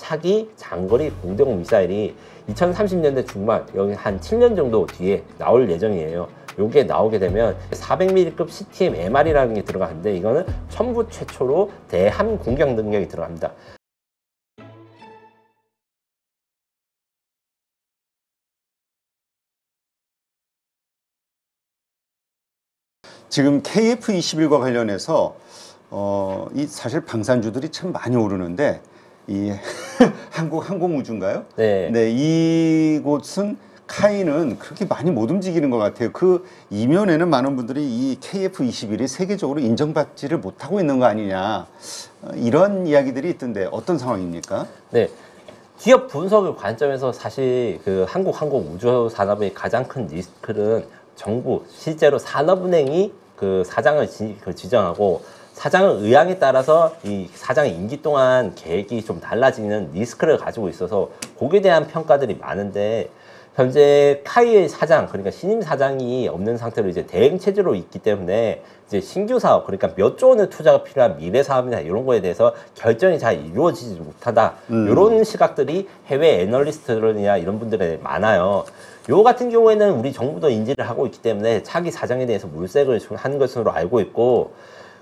차기 장거리 공대공 미사일이 2030년대 중반, 여기 한 7년 정도 뒤에 나올 예정이에요. 요게 나오게 되면 400mm급 CTM MR이라는 게 들어가는데, 이거는 천부 최초로 대함 공격 능력이 들어갑니다. 지금 KF-21과 관련해서 이 사실 방산주들이 참 많이 오르는데, 이 한국항공우주인가요? 네. 네, 이곳은 카이는 그렇게 많이 못 움직이는 것 같아요. 그 이면에는 많은 분들이 이 KF-21이 세계적으로 인정받지를 못하고 있는 거 아니냐, 이런 이야기들이 있던데 어떤 상황입니까? 네. 기업 분석의 관점에서 사실 그 한국 항공우주 산업의 가장 큰 리스크는 정부, 실제로 산업은행이 그 사장을 지정하고, 사장의 의향에 따라서 이 사장의 임기 동안 계획이 좀 달라지는 리스크를 가지고 있어서 거기에 대한 평가들이 많은데, 현재 카이의 사장, 그러니까 신임 사장이 없는 상태로 이제 대행 체제로 있기 때문에 이제 신규 사업, 그러니까 몇 조 원의 투자가 필요한 미래 사업이나 이런 거에 대해서 결정이 잘 이루어지지 못하다. 이런 시각들이 해외 애널리스트들이나 이런 분들에 많아요. 요 같은 경우에는 우리 정부도 인지를 하고 있기 때문에 차기 사장에 대해서 물색을 한 것으로 알고 있고,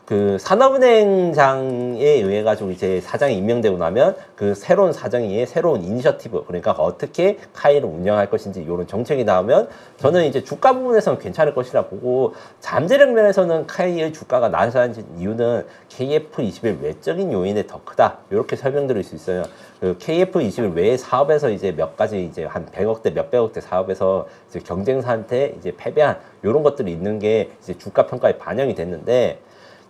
그 산업은행장에 의해 가지고 이제 사장이 임명되고 나면 그 새로운 사장이 새로운 이니셔티브, 그러니까 어떻게 카이를 운영할 것인지 이런 정책이 나오면 저는 이제 주가 부분에서는 괜찮을 것이라 보고, 잠재력 면에서는 카이의 주가가 낮아진 이유는 KF-21 외적인 요인이 더 크다, 이렇게 설명드릴 수 있어요. 그 KF-21 외의 사업에서 이제 몇 가지 이제 한 100억대 몇백억대 사업에서 이제 경쟁사한테 이제 패배한 이런 것들이 있는 게 이제 주가 평가에 반영이 됐는데,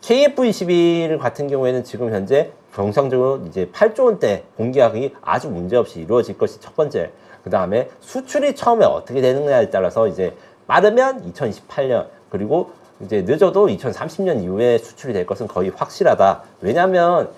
KF-21 같은 경우에는 지금 현재 정상적으로 이제 8조 원대 공개하기 아주 문제없이 이루어질 것이 첫 번째. 그 다음에 수출이 처음에 어떻게 되느냐에 따라서 이제 빠르면 2028년, 그리고 이제 늦어도 2030년 이후에 수출이 될 것은 거의 확실하다. 왜냐면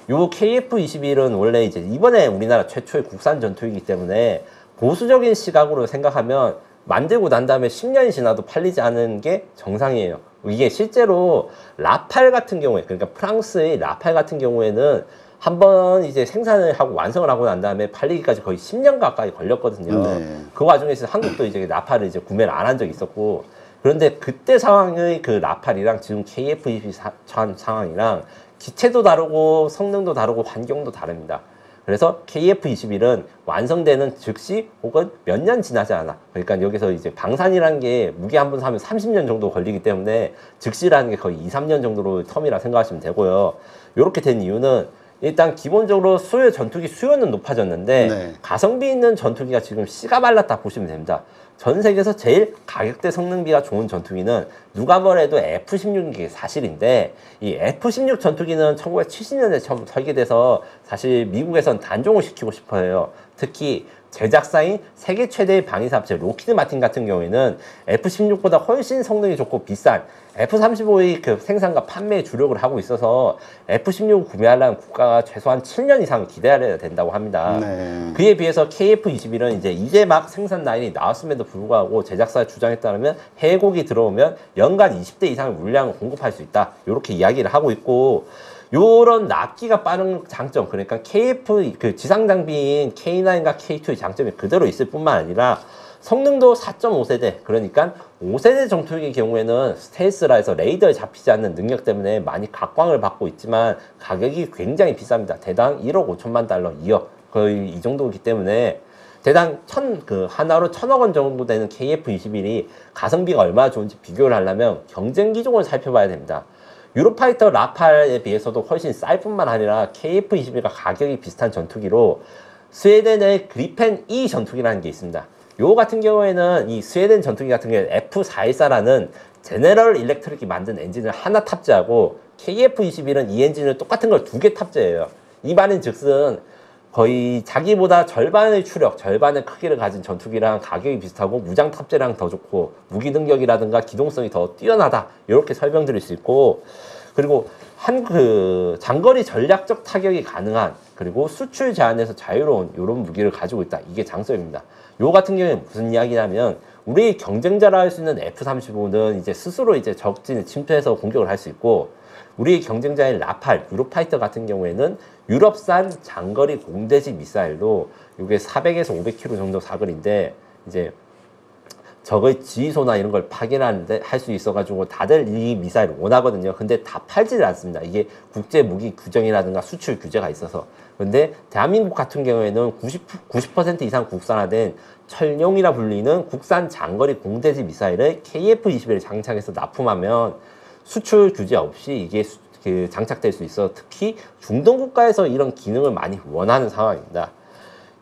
요 KF-21은 원래 이제 이번에 우리나라 최초의 국산 전투기이기 때문에 보수적인 시각으로 생각하면 만들고 난 다음에 10년이 지나도 팔리지 않은 게 정상이에요. 이게 실제로 라팔 같은 경우에, 그러니까 프랑스의 라팔 같은 경우에는 한번 이제 생산을 하고 완성을 하고 난 다음에 팔리기까지 거의 10년 가까이 걸렸거든요. 네. 그 와중에서 한국도 이제 라팔을 이제 구매를 안 한 적이 있었고, 그런데 그때 상황의 그 라팔이랑 지금 KF-21 상황이랑 기체도 다르고 성능도 다르고 환경도 다릅니다. 그래서 KF-21은 완성되는 즉시 혹은 몇 년 지나지 않아. 그러니까 여기서 이제 방산이라는 게 무게 한 번 사면 30년 정도 걸리기 때문에 즉시라는 게 거의 2, 3년 정도로 텀이라 생각하시면 되고요. 이렇게 된 이유는 일단 기본적으로 전투기 수요는 높아졌는데, 네. 가성비 있는 전투기가 지금 씨가 말랐다 보시면 됩니다. 전 세계에서 제일 가격대 성능비가 좋은 전투기는 누가 뭐래도 F-16이 게 사실인데, 이 F-16 전투기는 1970년대 처음 설계돼서 사실 미국에선 단종을 시키고 싶어 해요. 특히 제작사인 세계 최대의 방위사업체 로키드 마틴 같은 경우에는 F-16보다 훨씬 성능이 좋고 비싼 F-35의 그 생산과 판매에 주력을 하고 있어서 F-16을 구매하려면 국가가 최소한 7년 이상 기다려야 된다고 합니다. 네. 그에 비해서 KF-21은 이제 막 생산 라인이 나왔음에도 불구하고 제작사의 주장에 따르면 해외곡이 들어오면 연간 20대 이상의 물량을 공급할 수 있다, 이렇게 이야기를 하고 있고, 요런 납기가 빠른 장점, 그러니까 KF 그 지상 장비인 K9과 K2의 장점이 그대로 있을 뿐만 아니라 성능도 4.5세대, 그러니까 5세대 전투기의 경우에는 스텔스라 해서 레이더에 잡히지 않는 능력 때문에 많이 각광을 받고 있지만 가격이 굉장히 비쌉니다. 대당 1억 5천만 달러, 2억 거의 이 정도이기 때문에 대당 하나로 1,000억 원 정도 되는 KF-21이 가성비가 얼마나 좋은지 비교를 하려면 경쟁 기종을 살펴봐야 됩니다. 유로파이터 라팔에 비해서도 훨씬 쌀 뿐만 아니라 KF-21과 가격이 비슷한 전투기로 스웨덴의 그리펜 E 전투기라는 게 있습니다. 요 같은 경우에는 이 스웨덴 전투기 같은 경우에 F414라는 제네럴 일렉트릭이 만든 엔진을 하나 탑재하고, KF-21은 이 엔진을 똑같은 걸 2개 탑재해요. 이 말인 즉슨 거의 자기보다 절반의 추력, 절반의 크기를 가진 전투기랑 가격이 비슷하고 무장 탑재량 더 좋고 무기 능력이라든가 기동성이 더 뛰어나다, 이렇게 설명드릴 수 있고, 그리고 장거리 전략적 타격이 가능한, 그리고 수출 제한에서 자유로운 이런 무기를 가지고 있다, 이게 장점입니다. 요 같은 경우에 무슨 이야기냐면, 우리 경쟁자라 할 수 있는 F-35는 이제 스스로 이제 적진에 침투해서 공격을 할 수 있고, 우리 경쟁자인 라팔, 유로파이터 같은 경우에는 유럽산 장거리 공대지 미사일도 이게 400에서 500km 정도 사거리인데 이제 적의 지휘소나 이런 걸 파견하는데 할 수 있어가지고 다들 이 미사일을 원하거든요. 근데 다 팔지를 않습니다. 이게 국제 무기 규정이라든가 수출 규제가 있어서. 근데 대한민국 같은 경우에는 90% 이상 국산화된 철룡이라 불리는 국산 장거리 공대지 미사일을 KF-21에 장착해서 납품하면 수출 규제 없이 이게 장착될 수 있어 특히 중동 국가에서 이런 기능을 많이 원하는 상황입니다.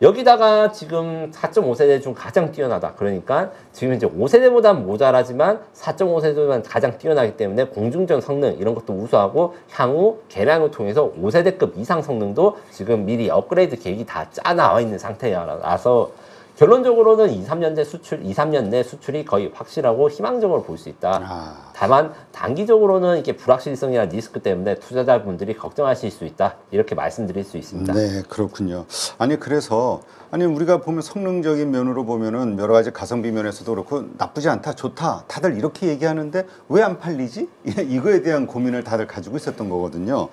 여기다가 지금 4.5세대 중 가장 뛰어나다. 그러니까 지금 이제 5세대보다 모자라지만 4.5세대보다 가장 뛰어나기 때문에 공중전 성능 이런 것도 우수하고 향후 개량을 통해서 5세대급 이상 성능도 지금 미리 업그레이드 계획이 다 짜 나와 있는 상태라서 결론적으로는 2, 3년 내 수출이 거의 확실하고 희망적으로 볼 수 있다. 다만 단기적으로는 이게 불확실성이나 리스크 때문에 투자자분들이 걱정하실 수 있다. 이렇게 말씀드릴 수 있습니다. 네, 그렇군요. 아니 그래서 우리가 보면 성능적인 면으로 보면은 여러 가지 가성비 면에서도 그렇고 나쁘지 않다, 좋다. 다들 이렇게 얘기하는데 왜 안 팔리지? 이거에 대한 고민을 다들 가지고 있었던 거거든요.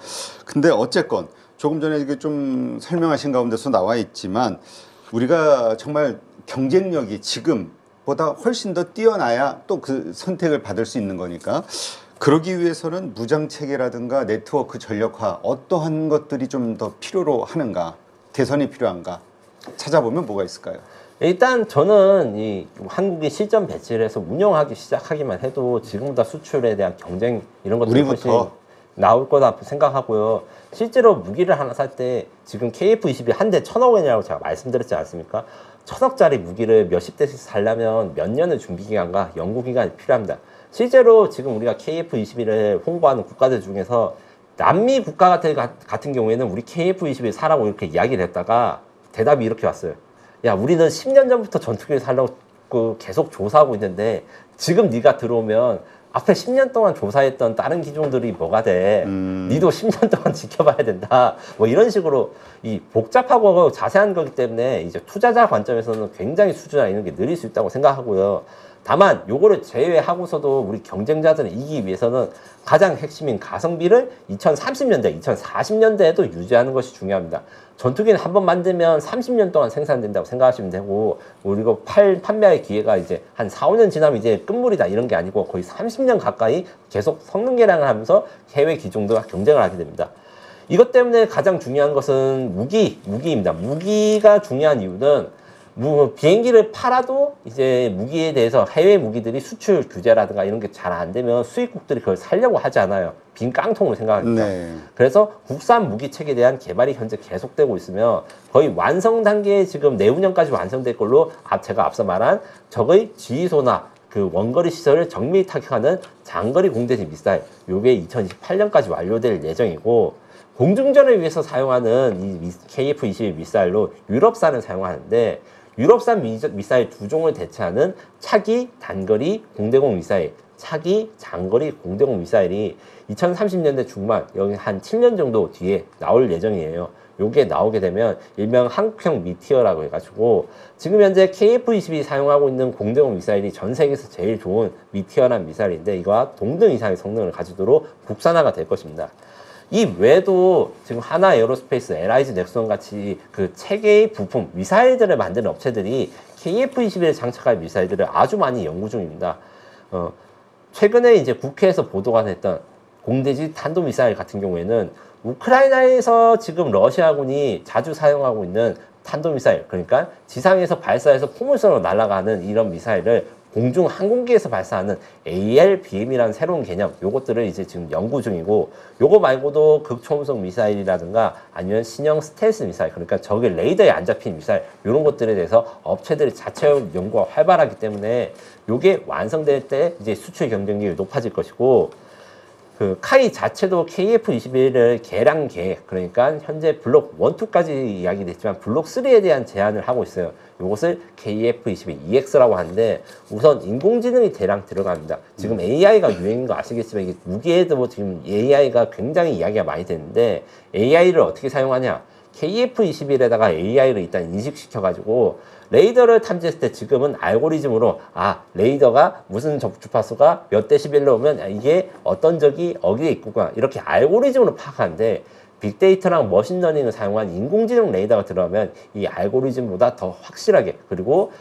근데 어쨌건 조금 전에 이게 좀 설명하신 가운데서 나와 있지만 우리가 정말 경쟁력이 지금보다 훨씬 더 뛰어나야 또 그 선택을 받을 수 있는 거니까 그러기 위해서는 무장 체계라든가 네트워크 전력화 어떠한 것들이 좀 더 필요로 하는가, 개선이 필요한가 찾아보면 뭐가 있을까요? 일단 저는 이 한국이 실전 배치를 해서 운영하기 시작하기만 해도 지금보다 수출에 대한 경쟁 이런 것들이 훨씬 나올 거다 생각하고요. 실제로 무기를 하나 살 때 지금 KF-21 한 대 1,000억 원이라고 제가 말씀드렸지 않습니까? 1,000억짜리 무기를 몇십 대씩 살려면 몇 년의 준비기간과 연구기간이 필요합니다. 실제로 지금 우리가 KF-21을 홍보하는 국가들 중에서 남미 국가 같은 경우에는 우리 KF-21 사라고 이렇게 이야기를 했다가 대답이 이렇게 왔어요. 야, 우리는 10년 전부터 전투기를 살려고 계속 조사하고 있는데 지금 네가 들어오면 앞에 10년 동안 조사했던 다른 기종들이 뭐가 돼? 니도 10년 동안 지켜봐야 된다. 뭐 이런 식으로 이 복잡하고 자세한 거기 때문에 이제 투자자 관점에서는 굉장히 수주나 이런 게 느릴 수 있다고 생각하고요. 다만 요거를 제외하고서도 우리 경쟁자들을 이기기 위해서는 가장 핵심인 가성비를 2030년대, 2040년대에도 유지하는 것이 중요합니다. 전투기는 한번 만들면 30년 동안 생산된다고 생각하시면 되고, 그리고 판매할 기회가 이제 한 4, 5년 지나면 이제 끝물이다 이런 게 아니고 거의 30년 가까이 계속 성능 개량을 하면서 해외 기종들과 경쟁을 하게 됩니다. 이것 때문에 가장 중요한 것은 무기입니다. 무기가 중요한 이유는 비행기를 팔아도 이제 무기에 대해서 해외 무기들이 수출 규제라든가 이런 게 잘 안 되면 수입국들이 그걸 살려고 하지 않아요. 빈 깡통으로 생각합니다. 네. 그래서 국산 무기 체계에 대한 개발이 현재 계속되고 있으며 거의 완성 단계에 지금 내후년까지 완성될 걸로 제가 앞서 말한 적의 지휘소나 그 원거리 시설을 정밀 타격하는 장거리 공대지 미사일 요게 2028년까지 완료될 예정이고 공중전을 위해서 사용하는 이 KF-21 미사일로 유럽산을 사용하는데 유럽산 미사일 두 종을 대체하는 차기 단거리 공대공 미사일, 차기 장거리 공대공 미사일이 2030년대 중반, 여기 한 7년 정도 뒤에 나올 예정이에요. 요게 나오게 되면 일명 한국형 미티어라고 해가지고 지금 현재 KF-22 사용하고 있는 공대공 미사일이 전 세계에서 제일 좋은 미티어라는 미사일인데 이거와 동등 이상의 성능을 가지도록 국산화가 될 것입니다. 이 외에도 지금 하나 에어로스페이스, LIG 넥슨 같이 그 체계의 부품, 미사일들을 만드는 업체들이 KF-21에 장착할 미사일들을 아주 많이 연구 중입니다. 최근에 이제 국회에서 보도가 됐던 공대지 탄도미사일 같은 경우에는 우크라이나에서 지금 러시아군이 자주 사용하고 있는 탄도미사일, 그러니까 지상에서 발사해서 포물선으로 날아가는 이런 미사일을 공중 항공기에서 발사하는 ALBM이라는 새로운 개념, 요것들을 이제 지금 연구 중이고, 요거 말고도 극초음속 미사일이라든가 아니면 신형 스텔스 미사일, 그러니까 적의 레이더에 안 잡힌 미사일, 요런 것들에 대해서 업체들이 자체 연구가 활발하기 때문에 요게 완성될 때 이제 수출 경쟁력이 높아질 것이고, 그 카이 자체도 KF-21을 개량 계획, 그러니까 현재 블록 1, 2까지 이야기됐지만 블록 3에 대한 제안을 하고 있어요. 이것을 KF-22EX라고 하는데 우선 인공지능이 대량 들어갑니다. 지금 AI가 유행인 거 아시겠지만 이게 무기에도 뭐 지금 AI가 굉장히 이야기가 많이 되는데 AI를 어떻게 사용하냐? KF-21에다가 AI를 일단 인식시켜가지고 레이더를 탐지했을 때 지금은 알고리즘으로 레이더가 무슨 주파수가 몇 데시벨로 오면 이게 어떤 적이 어디에 있구나 이렇게 알고리즘으로 파악하는데 빅데이터랑 머신러닝을 사용한 인공지능 레이더가 들어가면 이 알고리즘보다 더 확실하게, 그리고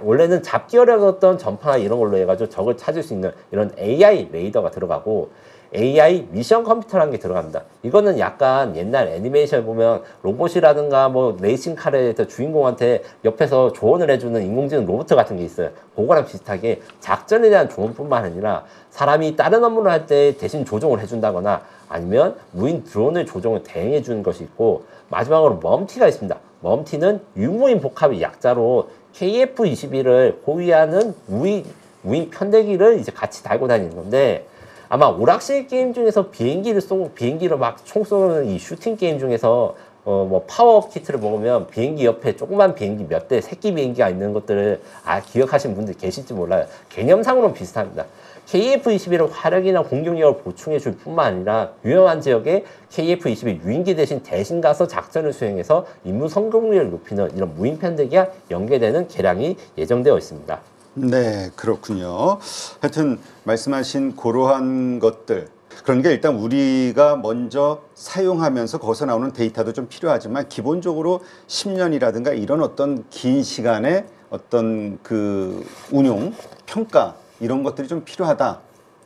원래는 잡기 어려웠던 전파나 이런 걸로 해가지고 적을 찾을 수 있는 이런 AI 레이더가 들어가고, AI 미션 컴퓨터라는 게 들어갑니다. 이거는 약간 옛날 애니메이션 보면 로봇이라든가 뭐 레이싱카에서 주인공한테 옆에서 조언을 해주는 인공지능 로봇 같은 게 있어요. 그거랑 비슷하게 작전에 대한 조언뿐만 아니라 사람이 다른 업무를 할 때 대신 조종을 해준다거나 아니면 무인 드론을 조종을 대행해 주는 것이 있고, 마지막으로 멈티가 있습니다. 멈티는 유무인 복합의 약자로 KF-21을 호위하는 무인 편대기를 이제 같이 달고 다니는 건데, 아마 오락실 게임 중에서 비행기를 막 총 쏘는 이 슈팅 게임 중에서 뭐 파워 키트를 먹으면 비행기 옆에 조그만 비행기 몇 대 새끼 비행기가 있는 것들을 기억하시는 분들 계실지 몰라요. 개념상으로는 비슷합니다. KF-21은 화력이나 공격력을 보충해 줄 뿐만 아니라 위험한 지역에 KF-21 유인기 대신 가서 작전을 수행해서 임무 성공률을 높이는 이런 무인 편대기와 연계되는 개량이 예정되어 있습니다. 네, 그렇군요. 하여튼 말씀하신 그러한 것들, 그러니까 일단 우리가 먼저 사용하면서 거기서 나오는 데이터도 좀 필요하지만 기본적으로 10년이라든가 이런 어떤 긴 시간의 어떤 그 운용, 평가 이런 것들이 좀 필요하다.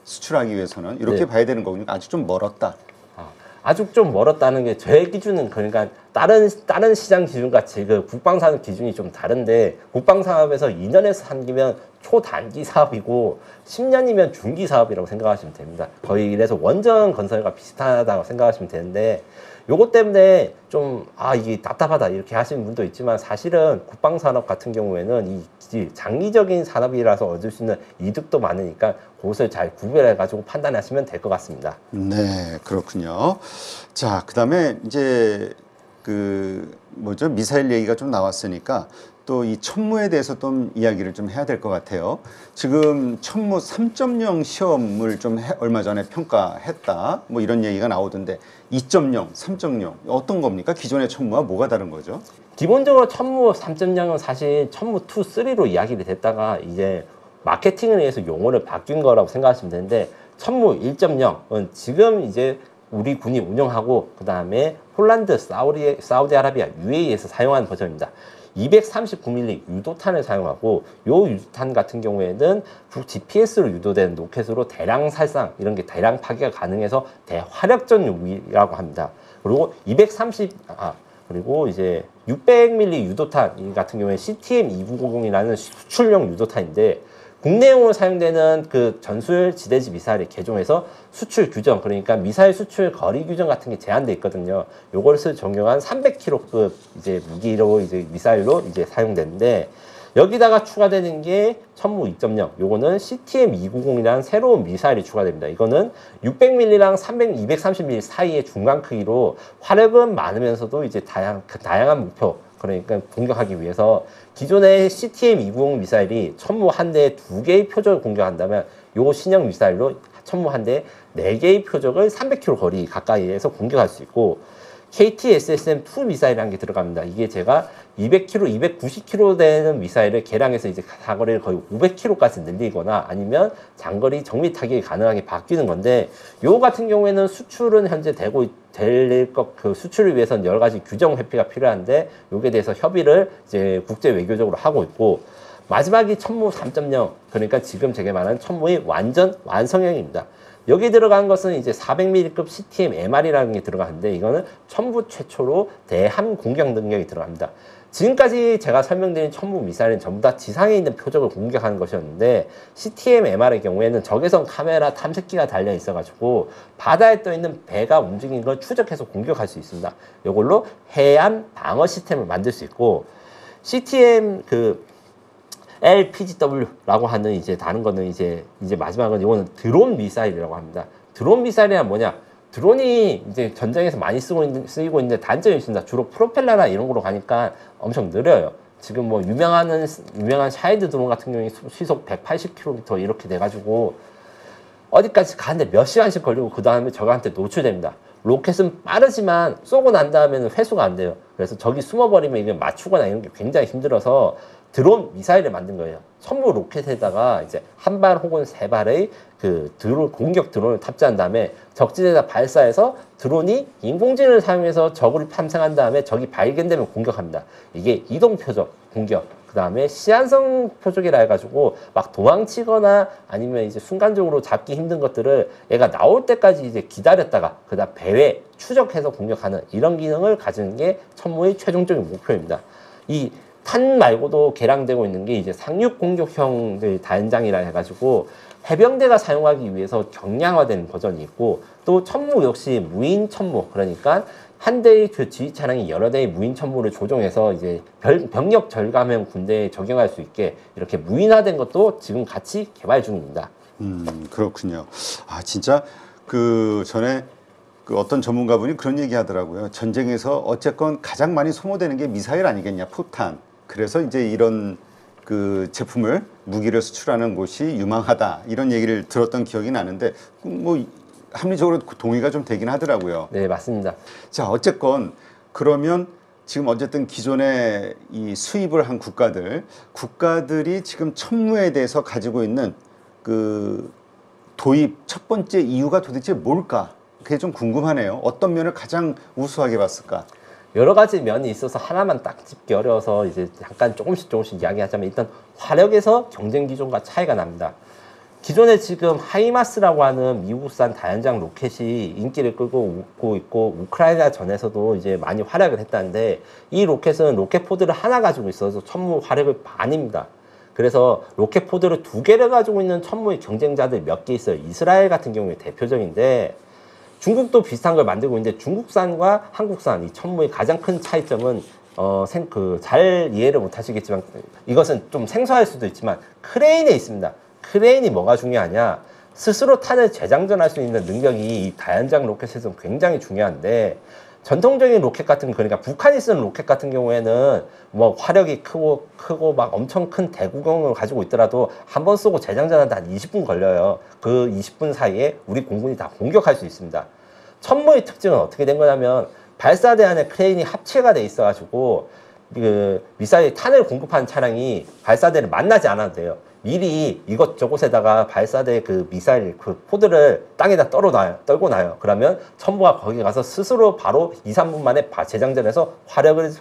수출하기 위해서는 이렇게 네. 봐야 되는 거군요. 아직 좀 멀었다. 아직 좀 멀었다는 게 제 기준은, 그러니까 다른 시장 기준 같이 그 국방산업 기준이 좀 다른데, 국방산업에서 2년에서 3기면 초단기 사업이고 10년이면 중기 사업이라고 생각하시면 됩니다. 거의 그래서 원전 건설과 비슷하다고 생각하시면 되는데, 요것 때문에 좀 이게 답답하다 이렇게 하시는 분도 있지만, 사실은 국방산업 같은 경우에는 이 장기적인 산업이라서 얻을 수 있는 이득도 많으니까 그것을 잘 구별해 가지고 판단하시면 될 것 같습니다. 네, 그렇군요. 자, 그다음에 이제 그 뭐죠? 미사일 얘기가 좀 나왔으니까 또 이 천무에 대해서 좀 이야기를 좀 해야 될 것 같아요. 지금 천무 3.0 시험을 좀 얼마 전에 평가했다. 뭐 이런 얘기가 나오던데 2.0, 3.0 어떤 겁니까? 기존의 천무와 뭐가 다른 거죠? 기본적으로 천무 3.0은 사실 천무 2, 3로 이야기를 됐다가 이제 마케팅을 위해서 용어를 바뀐 거라고 생각하시면 되는데, 천무 1.0은 지금 이제 우리 군이 운영하고 그 다음에 폴란드, 사우디아라비아, UAE에서 사용하는 버전입니다. 239mm 유도탄을 사용하고, 요 유도탄 같은 경우에는 GPS로 유도된 로켓으로 대량 살상, 이런 게 대량 파괴가 가능해서 대화력전 무기라고 합니다. 그리고 그리고 이제 600mm 유도탄 같은 경우에 CTM-290이라는 수출용 유도탄인데, 국내용으로 사용되는 그 전술 지대지 미사일을 개종해서 수출 규정, 그러니까 미사일 수출 거리 규정 같은 게 제한돼 있거든요. 요것을 적용한 300km급 이제 무기로 이제 미사일로 이제 사용되는데, 여기다가 추가되는 게 천무 2.0. 요거는 CTM-290이라는 새로운 미사일이 추가됩니다. 이거는 600mm랑 230mm 사이의 중간 크기로 화력은 많으면서도 이제 다양한 목표, 그러니까 공격하기 위해서 기존의 CTM-290 미사일이 천무 한 대에 2개의 표적을 공격한다면, 요 신형 미사일로 천무 한 대에 4개의 표적을 300km 거리 가까이에서 공격할 수 있고, KT-SSM-2 미사일이라는 게 들어갑니다. 이게 제가 200km, 290km 되는 미사일을 개량해서 이제 사거리를 거의 500km까지 늘리거나 아니면 장거리 정밀 타격이 가능하게 바뀌는 건데, 요 같은 경우에는 수출은 현재 그 수출을 위해서는 여러 가지 규정 회피가 필요한데, 요게 대해서 협의를 이제 국제 외교적으로 하고 있고, 마지막이 천무 3.0, 그러니까 지금 제가 말하는 천무의 완전 완성형입니다. 여기 들어간 것은 이제 400mm급 CTM-MR이라는 게 들어가는데, 이거는 천무 최초로 대함 공격 능력이 들어갑니다. 지금까지 제가 설명드린 천무 미사일은 전부 다 지상에 있는 표적을 공격하는 것이었는데, CTM-MR의 경우에는 적외선 카메라 탐색기가 달려 있어가지고 바다에 떠 있는 배가 움직이는 걸 추적해서 공격할 수 있습니다. 이걸로 해안 방어 시스템을 만들 수 있고, CTM LPGW라고 하는 이제 다른 거는 이제 마지막은 이거는 드론 미사일이라고 합니다. 드론 미사일이란 뭐냐? 드론이 이제 전쟁에서 많이 쓰이고 있는데 단점이 있습니다. 주로 프로펠러나 이런 거로 가니까 엄청 느려요. 지금 뭐 유명한 샤헤드 드론 같은 경우에 시속 180km 이렇게 돼가지고 어디까지 가는데 몇 시간씩 걸리고 그 다음에 저한테 노출됩니다. 로켓은 빠르지만 쏘고 난 다음에는 회수가 안 돼요. 그래서 적이 숨어버리면 이게 맞추거나 이런 게 굉장히 힘들어서 드론 미사일을 만든 거예요. 천무 로켓에다가 이제 한 발 혹은 세 발의 그 드론, 공격 드론을 탑재한 다음에 적진에다 발사해서 드론이 인공지능을 사용해서 적을 탐색한 다음에 적이 발견되면 공격합니다. 이게 이동 표적 공격, 그 다음에 시한성 표적이라 해가지고 막 도망치거나 아니면 이제 순간적으로 잡기 힘든 것들을 얘가 나올 때까지 이제 기다렸다가 그다음 배회 추적해서 공격하는 이런 기능을 가지는 게 천무의 최종적인 목표입니다. 이 탄 말고도 개량되고 있는 게 이제 상륙 공격형 다연장이라 해가지고 해병대가 사용하기 위해서 경량화된 버전이 있고, 또 천무 역시 무인 천무, 그러니까 한 대의 그 지휘 차량이 여러 대의 무인 천무를 조종해서 이제 병력 절감형 군대에 적용할 수 있게 이렇게 무인화된 것도 지금 같이 개발 중입니다. 그렇군요. 아, 진짜 그 전에 그 어떤 전문가분이 그런 얘기 하더라고요. 전쟁에서 어쨌건 가장 많이 소모되는 게 미사일 아니겠냐, 포탄. 그래서 이제 이런 그 제품을 무기를 수출하는 곳이 유망하다, 이런 얘기를 들었던 기억이 나는데 뭐 합리적으로 동의가 좀 되긴 하더라고요. 네, 맞습니다. 자, 어쨌건 그러면 지금 어쨌든 기존에 이 수입을 한 국가들이 지금 천무에 대해서 가지고 있는 그 도입 첫 번째 이유가 도대체 뭘까? 그게 좀 궁금하네요. 어떤 면을 가장 우수하게 봤을까? 여러 가지 면이 있어서 하나만 딱 짚기 어려워서 이제 잠깐 조금씩 이야기하자면, 일단 화력에서 경쟁 기존과 차이가 납니다. 기존에 지금 하이마스라고 하는 미국산 다연장 로켓이 인기를 끌고 있고 우크라이나 전에서도 이제 많이 활약을 했다는데, 이 로켓은 로켓 포드를 하나 가지고 있어서 천무 화력의 반입니다. 그래서 로켓 포드를 2개를 가지고 있는 천무의 경쟁자들 몇 개 있어요. 이스라엘 같은 경우에 대표적인데, 중국도 비슷한 걸 만들고 있는데, 중국산과 한국산 이 천무의 가장 큰 차이점은 잘 이해를 못 하시겠지만, 이것은 좀 생소할 수도 있지만 크레인에 있습니다. 크레인이 뭐가 중요하냐? 스스로 탄을 재장전할 수 있는 능력이 이 다연장 로켓에서는 굉장히 중요한데, 전통적인 로켓 같은, 그러니까 북한이 쓰는 로켓 같은 경우에는 뭐 화력이 크고 막 엄청 큰 대구경을 가지고 있더라도 한 번 쏘고 재장전하는데 한 20분 걸려요. 그 20분 사이에 우리 공군이 다 공격할 수 있습니다. 천무의 특징은 어떻게 된 거냐면, 발사대 안에 크레인이 합체가 돼 있어가지고 그 미사일 탄을 공급하는 차량이 발사대를 만나지 않아도 돼요. 미리 이것저것에다가 발사대 그 미사일 그 포드를 땅에다 떨고 놔요. 그러면 천무가 거기 가서 스스로 바로 2, 3분 만에 재장전해서 화력을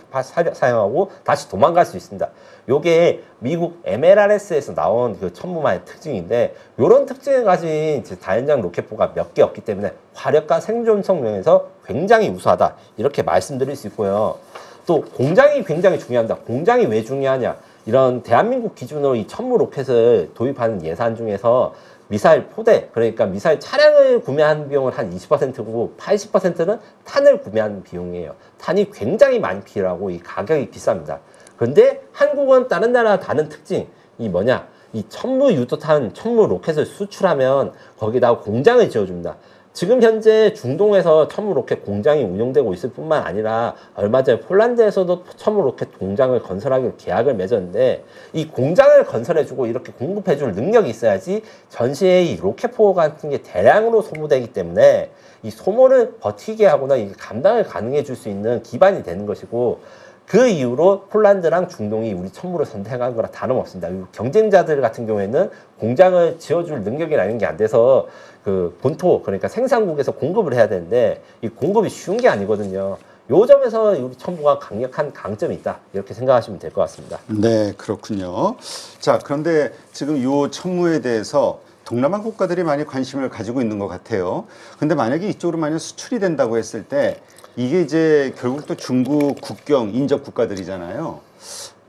사용하고 다시 도망갈 수 있습니다. 요게 미국 MLRS에서 나온 그 천무만의 특징인데, 요런 특징을 가진 다연장 로켓포가 몇 개 없기 때문에 화력과 생존성 면에서 굉장히 우수하다, 이렇게 말씀드릴 수 있고요. 또 공장이 굉장히 중요합니다. 공장이 왜 중요하냐? 이런 대한민국 기준으로 이 천무 로켓을 도입하는 예산 중에서 미사일 포대, 그러니까 미사일 차량을 구매하는 비용은 한 20%고 80%는 탄을 구매하는 비용이에요. 탄이 굉장히 많이 필요하고 이 가격이 비쌉니다. 그런데 한국은 다른 나라와 다른 특징이 뭐냐? 이 천무 유도탄, 천무 로켓을 수출하면 거기다가 공장을 지어줍니다. 지금 현재 중동에서 천무 로켓 공장이 운영되고 있을 뿐만 아니라 얼마 전에 폴란드에서도 천무 로켓 공장을 건설하기로 계약을 맺었는데, 이 공장을 건설해주고 이렇게 공급해줄 능력이 있어야지 전시에 이 로켓포 같은 게 대량으로 소모되기 때문에 이 소모를 버티게 하거나 이 감당을 가능해 줄 수 있는 기반이 되는 것이고, 그 이후로 폴란드랑 중동이 우리 천무를 선택한 거라 다름없습니다. 경쟁자들 같은 경우에는 공장을 지어줄 능력이나 이런 게 안 돼서 그 본토, 그러니까 생산국에서 공급을 해야 되는데 이 공급이 쉬운 게 아니거든요. 요 점에서 우리 천무가 강력한 강점이 있다, 이렇게 생각하시면 될 것 같습니다. 네, 그렇군요. 자, 그런데 지금 요 천무에 대해서 동남아 국가들이 많이 관심을 가지고 있는 것 같아요. 근데 만약에 이쪽으로 만약 수출이 된다고 했을 때, 이게 이제 결국 또 중국 국경 인접 국가들이잖아요.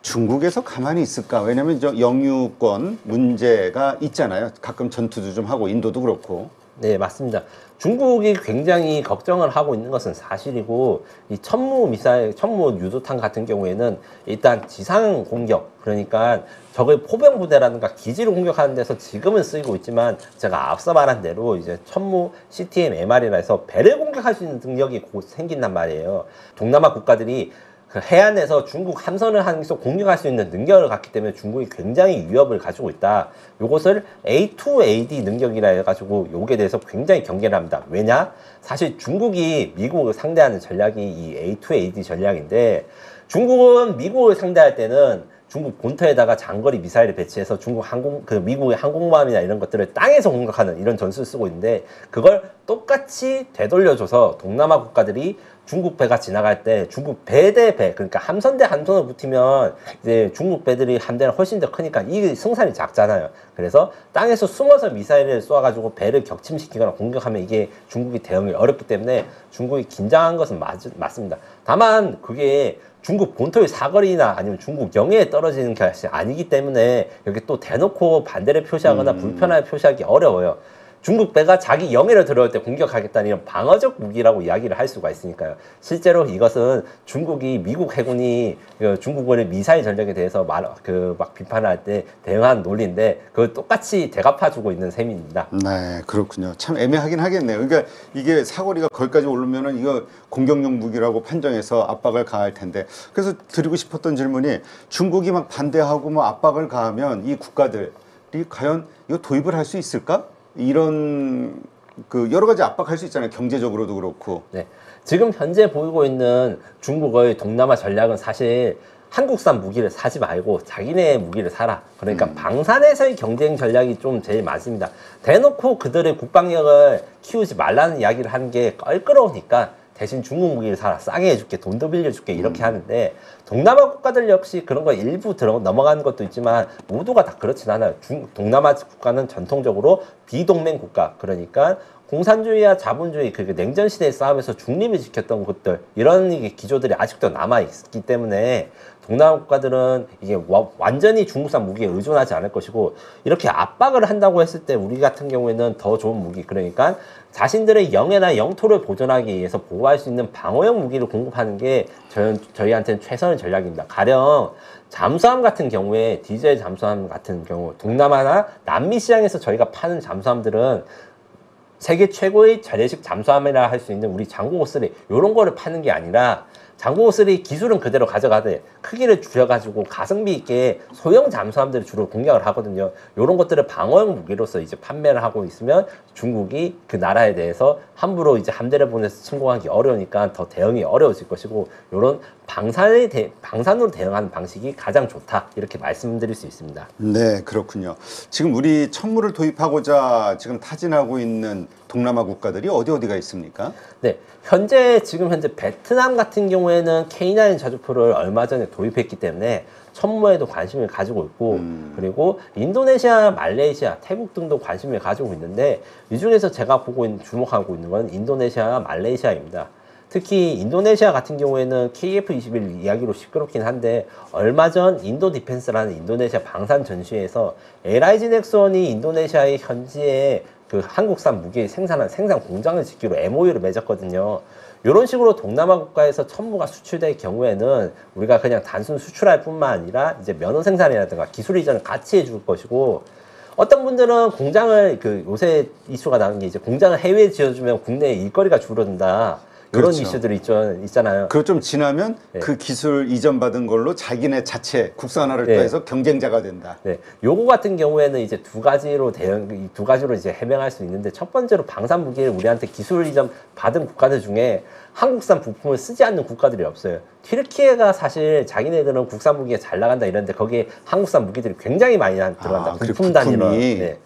중국에서 가만히 있을까? 왜냐하면 영유권 문제가 있잖아요. 가끔 전투도 좀 하고, 인도도 그렇고. 네, 맞습니다. 중국이 굉장히 걱정을 하고 있는 것은 사실이고, 이 천무 미사일, 천무 유도탄 같은 경우에는 일단 지상 공격, 그러니까 적의 포병 부대라든가 기지를 공격하는 데서 지금은 쓰이고 있지만, 제가 앞서 말한 대로 이제 천무 CTM MR이라 해서 배를 공격할 수 있는 능력이 곧 생긴단 말이에요. 동남아 국가들이 그 해안에서 중국 함선을 항해서 공격할 수 있는 능력을 갖기 때문에 중국이 굉장히 위협을 가지고 있다. 요것을 A2AD 능력이라 해가지고 요게 대해서 굉장히 경계를 합니다. 왜냐? 사실 중국이 미국을 상대하는 전략이 이 A2AD 전략인데, 중국은 미국을 상대할 때는 중국 본토에다가 장거리 미사일을 배치해서 미국의 항공모함이나 이런 것들을 땅에서 공격하는 이런 전술을 쓰고 있는데, 그걸 똑같이 되돌려줘서 동남아 국가들이 중국 배가 지나갈 때 중국 배 대 배, 그러니까 함선 대 함선을 붙이면 이제 중국 배들이 함대는 훨씬 더 크니까 이 승산이 작잖아요. 그래서 땅에서 숨어서 미사일을 쏘아가지고 배를 격침시키거나 공격하면 이게 중국이 대응이 어렵기 때문에 중국이 긴장한 것은 맞습니다. 다만 그게 중국 본토의 사거리나 아니면 중국 영해에 떨어지는 것이 아니기 때문에 여기 또 대놓고 반대를 표시하거나 불편함을 표시하기 어려워요. 중국 배가 자기 영해를 들어올 때 공격하겠다는 이런 방어적 무기라고 이야기를 할 수가 있으니까요. 실제로 이것은 중국이 미국 해군이 중국군의 미사일 전략에 대해서 막 비판을 할 때 대응한 논리인데 그걸 똑같이 대갚아주고 있는 셈입니다. 네, 그렇군요. 참 애매하긴 하겠네요. 그러니까 이게 사거리가 거기까지 오르면은 이거 공격용 무기라고 판정해서 압박을 가할 텐데, 그래서 드리고 싶었던 질문이, 중국이 막 반대하고 뭐 압박을 가하면 이 국가들이 과연 이거 도입을 할 수 있을까? 이런 그 여러 가지 압박할 수 있잖아요. 경제적으로도 그렇고. 네, 지금 현재 보이고 있는 중국의 동남아 전략은 사실 한국산 무기를 사지 말고 자기네 무기를 사라. 그러니까 방산에서의 경쟁 전략이 좀 제일 맞습니다. 대놓고 그들의 국방력을 키우지 말라는 이야기를 하는 게 껄끄러우니까 대신 중국 무기를 사라, 싸게 해줄게, 돈도 빌려줄게, 이렇게 하는데, 동남아 국가들 역시 그런 거 일부 넘어가는 것도 있지만 모두가 다 그렇진 않아요. 동남아 국가는 전통적으로 비동맹 국가, 그러니까 공산주의와 자본주의, 그 냉전 시대의 싸움에서 중립을 지켰던 것들, 이런 기조들이 아직도 남아있기 때문에 동남아 국가들은 이게 완전히 중국산 무기에 의존하지 않을 것이고, 이렇게 압박을 한다고 했을 때 우리 같은 경우에는 더 좋은 무기, 그러니까 자신들의 영해나 영토를 보존하기 위해서 보호할 수 있는 방어용 무기를 공급하는 게 저희한테는 최선의 전략입니다. 가령 잠수함 같은 경우에, 디젤 잠수함 같은 경우 동남아나 남미 시장에서 저희가 파는 잠수함들은 세계 최고의 재래식 잠수함이라 할 수 있는 우리 장고5-3 이런 거를 파는 게 아니라, 장고5-3 기술은 그대로 가져가되 크기를 줄여가지고 가성비 있게 소형 잠수함들을 주로 공략을 하거든요. 이런 것들을 방어용 무기로서 이제 판매를 하고 있으면 중국이 그 나라에 대해서 함부로 이제 함대를 보내서 침공하기 어려우니까 더 대응이 어려워질 것이고, 이런 방산으로 대응하는 방식이 가장 좋다, 이렇게 말씀드릴 수 있습니다. 네, 그렇군요. 지금 우리 천무를 도입하고자 지금 타진하고 있는 동남아 국가들이 어디가 있습니까? 네, 지금 현재 베트남 같은 경우에는 K9 자주포를 얼마 전에 도입했기 때문에 천무에도 관심을 가지고 있고, 그리고 인도네시아, 말레이시아, 태국 등도 관심을 가지고 있는데, 이 중에서 제가 주목하고 있는 건 인도네시아와 말레이시아입니다. 특히 인도네시아 같은 경우에는 KF-21 이야기로 시끄럽긴 한데, 얼마 전 인도 디펜스라는 인도네시아 방산 전시회에서 LIG 넥슨이 인도네시아의 현지에 그 한국산 무기 생산 공장을 짓기로 MOU를 맺었거든요. 이런 식으로 동남아 국가에서 천무가 수출될 경우에는 우리가 그냥 단순 수출할 뿐만 아니라 이제 면허 생산이라든가 기술 이전을 같이 해줄 것이고, 어떤 분들은 공장을, 요새 이슈가 나는 게 이제 공장을 해외에 지어주면 국내에 일거리가 줄어든다, 이런 그렇죠. 이슈들이 있잖아요. 그리고 좀 지나면 네. 그 기술 이전 받은 걸로 자기네 자체 국산화를 네. 또 해서 경쟁자가 된다. 네, 요거 같은 경우에는 이제 두 가지로 이제 해명할 수 있는데, 첫 번째로 방산 무기를 우리한테 기술 이전 받은 국가들 중에 한국산 부품을 쓰지 않는 국가들이 없어요. 튀르키예가 사실 자기네들은 국산 무기가 잘 나간다 이러는데 거기에 한국산 무기들이 굉장히 많이 들어간다. 부품 단위로. 네.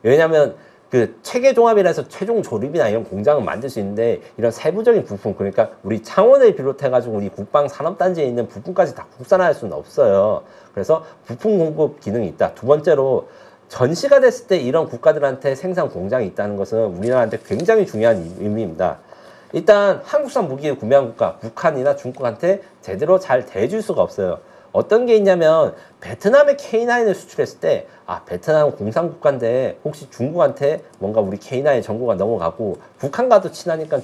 왜냐하면 그 체계 종합이라서 최종 조립이나 이런 공장은 만들 수 있는데, 이런 세부적인 부품, 그러니까 우리 창원을 비롯해가지고 우리 국방 산업단지에 있는 부품까지 다 국산화할 수는 없어요. 그래서 부품 공급 기능이 있다. 두 번째로, 전시가 됐을 때 이런 국가들한테 생산 공장이 있다는 것은 우리나라한테 굉장히 중요한 의미입니다. 일단 한국산 무기를 구매한 국가, 북한이나 중국한테 제대로 잘 대해줄 수가 없어요. 어떤 게 있냐면, 베트남에 K9을 수출했을 때, 베트남 공산국가인데 혹시 중국한테 뭔가 우리 K9 정보가 넘어가고, 북한과도 친하니까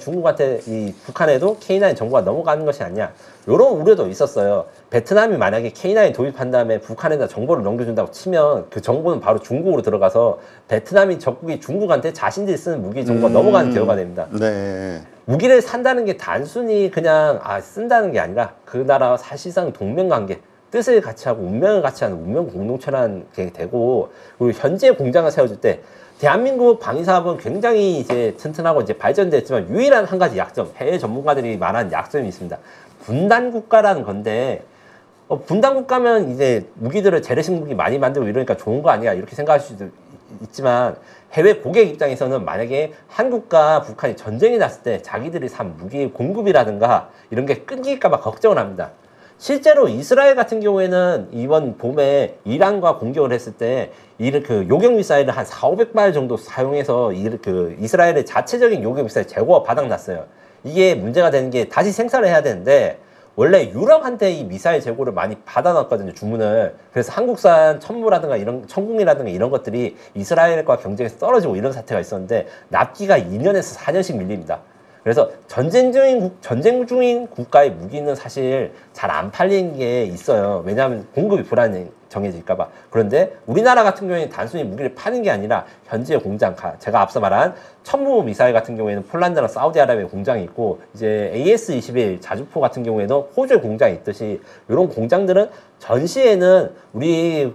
북한에도 K9 정보가 넘어가는 것이 아니냐, 이런 우려도 있었어요. 베트남이 만약에 K9 도입한 다음에 북한에다 정보를 넘겨준다고 치면 그 정보는 바로 중국으로 들어가서 적국이 중국한테 자신들이 쓰는 무기 정보가 넘어가는 결과가 됩니다. 네. 무기를 산다는 게 단순히 그냥 쓴다는 게 아니라 그 나라와 사실상 동맹관계, 뜻을 같이 하고 운명을 같이 하는 운명 공동체라는 게 되고, 그리고 현재 공장을 세워줄 때 대한민국 방위사업은 굉장히 이제 튼튼하고 이제 발전됐지만 유일한 한 가지 약점, 해외 전문가들이 말하는 약점이 있습니다. 분단 국가라는 건데, 분단 국가면 이제 무기들을 재래식 무기 많이 만들고 이러니까 좋은 거 아니야 이렇게 생각할 수도 있지만, 해외 고객 입장에서는 만약에 한국과 북한이 전쟁이 났을 때 자기들이 산 무기 공급이라든가 이런 게 끊길까 봐 걱정을 합니다. 실제로 이스라엘 같은 경우에는 이번 봄에 이란과 공격을 했을 때 요격 미사일을 한 400~500발 정도 사용해서 이스라엘의 자체적인 요격 미사일 재고가 바닥났어요. 이게 문제가 되는 게 다시 생산을 해야 되는데, 원래 유럽한테 이 미사일 재고를 많이 받아놨거든요, 주문을. 그래서 한국산 천궁이라든가 이런 것들이 이스라엘과 경쟁에서 떨어지고 이런 사태가 있었는데, 납기가 2년에서 4년씩 밀립니다. 그래서 전쟁 중인 국가의 무기는 사실 잘 안 팔리는 게 있어요. 왜냐하면 공급이 불안정해질까봐. 그런데 우리나라 같은 경우에는 단순히 무기를 파는 게 아니라 현지의 공장, 제가 앞서 말한 천무 미사일 같은 경우에는 폴란드랑 사우디아라비아 공장이 있고, 이제 AS-21 자주포 같은 경우에는 호주에 공장이 있듯이, 이런 공장들은 전시에는 우리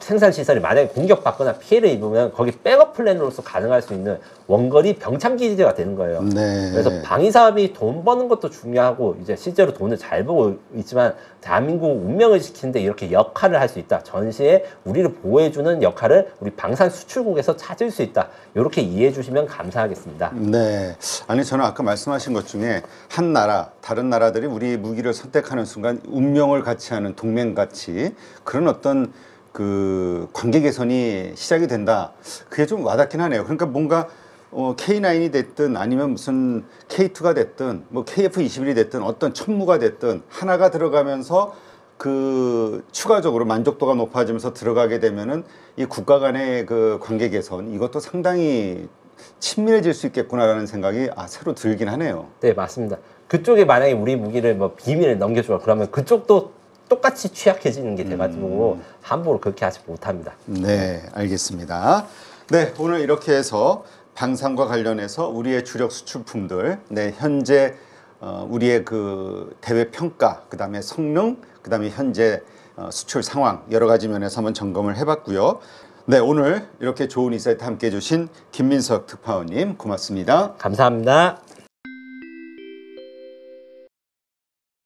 생산 시설이 만약에 공격받거나 피해를 입으면 거기 백업 플랜으로서 가능할 수 있는 원거리 병참 기지가 되는 거예요. 네. 그래서 방위 사업이 돈 버는 것도 중요하고, 이제 실제로 돈을 잘 벌고 있지만 대한민국 운명을 지키는데 이렇게 역할을 할 수 있다. 전시에 우리를 보호해주는 역할을 우리 방산 수출국에서 찾을 수 있다. 이렇게 이해해 주시면 감사하겠습니다. 네. 아니, 저는 아까 말씀하신 것 중에 한 나라, 다른 나라들이 우리 무기를 선택하는 순간 운명을 같이 하는 동맹같이 그런 어떤 그 관계 개선이 시작이 된다. 그게 좀 와닿긴 하네요. 그러니까 뭔가 K9이 됐든 아니면 무슨 K2가 됐든 뭐 KF-21이 됐든 어떤 천무가 됐든 하나가 들어가면서 그 추가적으로 만족도가 높아지면서 들어가게 되면은 이 국가 간의 그 관계 개선, 이것도 상당히 친밀해질 수 있겠구나라는 생각이 새로 들긴 하네요. 네, 맞습니다. 그쪽에 만약에 우리 무기를 비밀을 넘겨줘, 그러면 그쪽도 똑같이 취약해지는 게 돼가지고 함부로 그렇게 하지 못합니다. 네, 알겠습니다. 네, 오늘 이렇게 해서 방산과 관련해서 우리의 주력 수출품들, 네, 현재 우리의 그 대외 평가, 그다음에 성능, 그다음에 현재 수출 상황 여러 가지 면에서 한번 점검을 해봤고요. 네, 오늘 이렇게 좋은 인사이트 함께 해주신 김민석 특파원님 고맙습니다. 감사합니다.